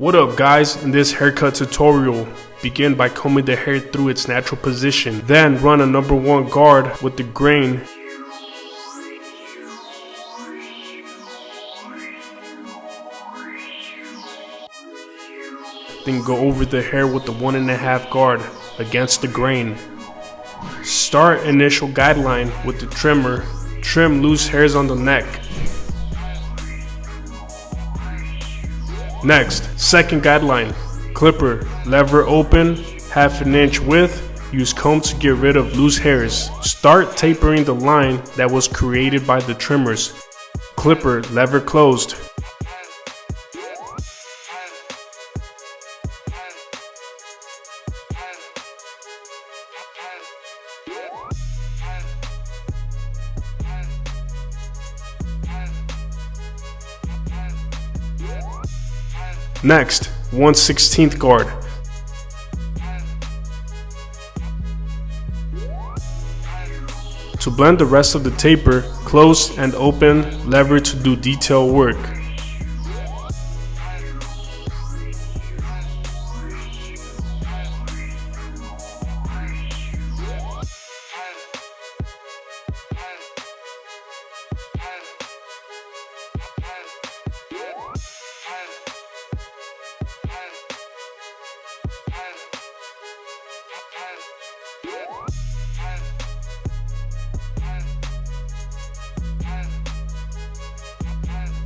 What up guys, in this haircut tutorial, begin by combing the hair through its natural position, then run a number 1 guard with the grain. Then go over the hair with the 1.5 guard against the grain. Start initial guideline with the trimmer, trim loose hairs on the neck. Next, second guideline, clipper, lever open, 1/2 inch width, use comb to get rid of loose hairs. Start tapering the line that was created by the trimmers. Clipper, lever closed. Next, 1/16 guard. To blend the rest of the taper, close and open lever to do detail work.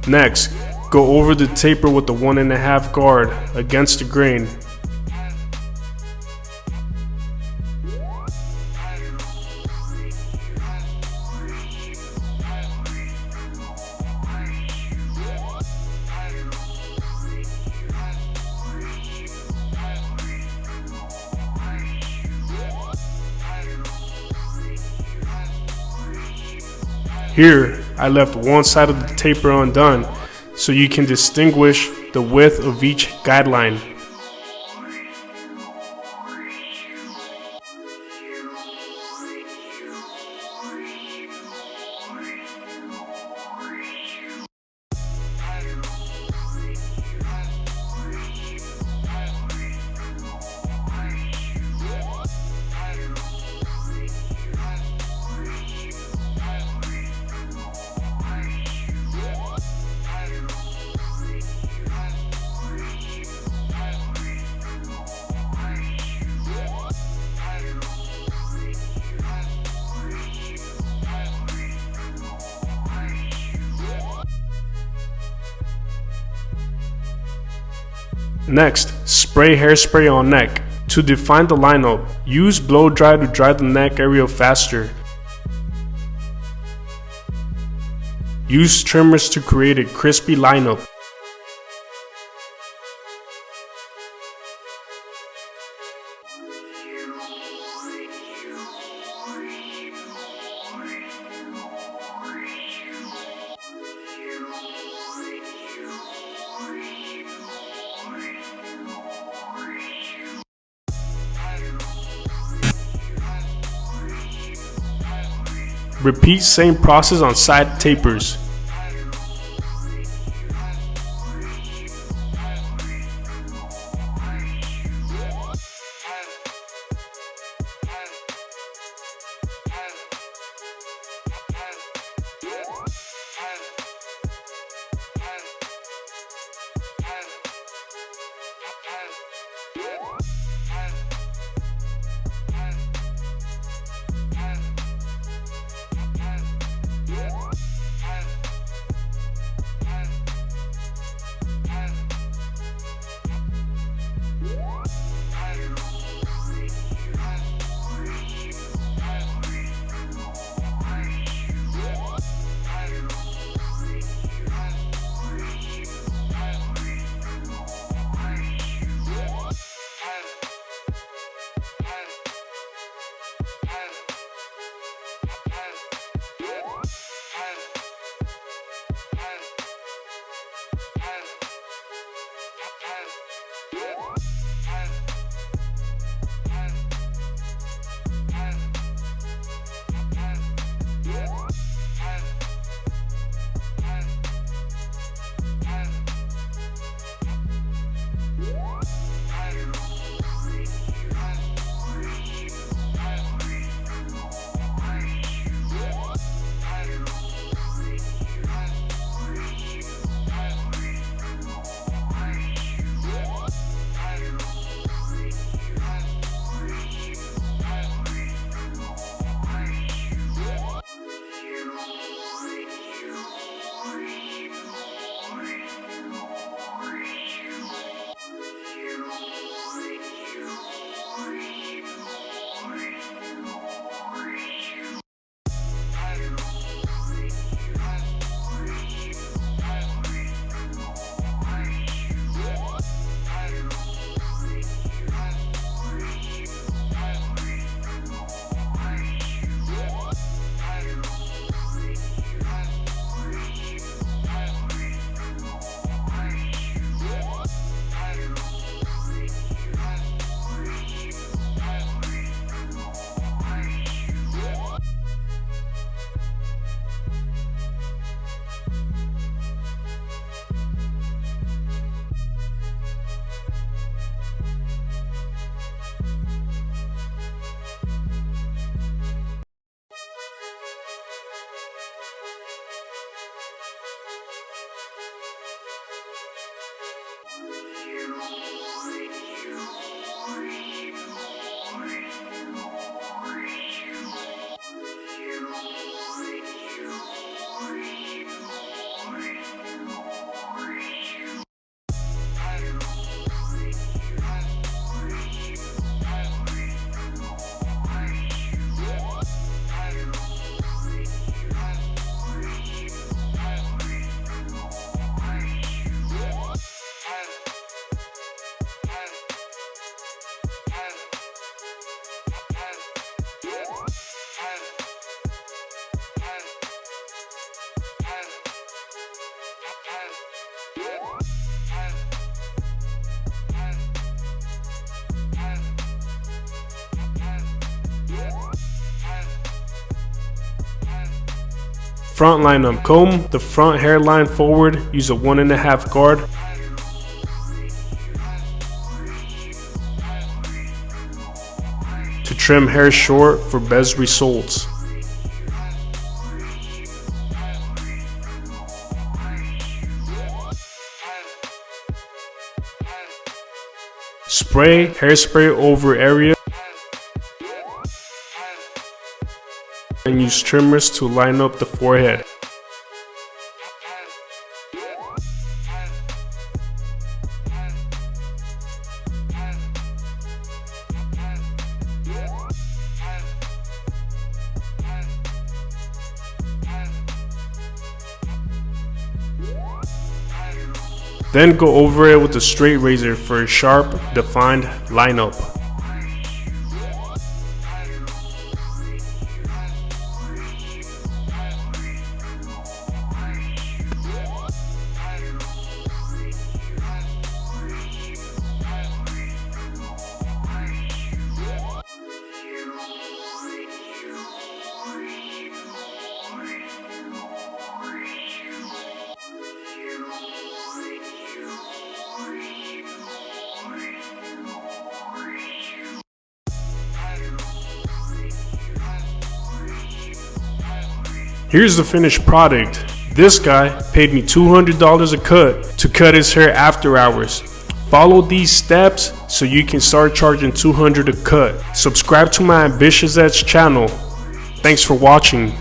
Next, go over the taper with the 1.5 guard against the grain. Here, I left one side of the taper undone so you can distinguish the width of each guideline. Next, spray hairspray on neck. To define the lineup, use blow dry to dry the neck area faster. Use trimmers to create a crispy lineup. Repeat same process on side tapers. Front lineup. Comb the front hairline forward, use a 1.5 guard. To trim hair short for best results. Spray hairspray over area and use trimmers to line up the forehead. Then go over it with a straight razor for a sharp, defined lineup. Here's the finished product. This guy paid me $200 a cut to cut his hair after hours. Follow these steps so you can start charging $200 a cut. Subscribe to my AmbitiousEdge channel. Thanks for watching.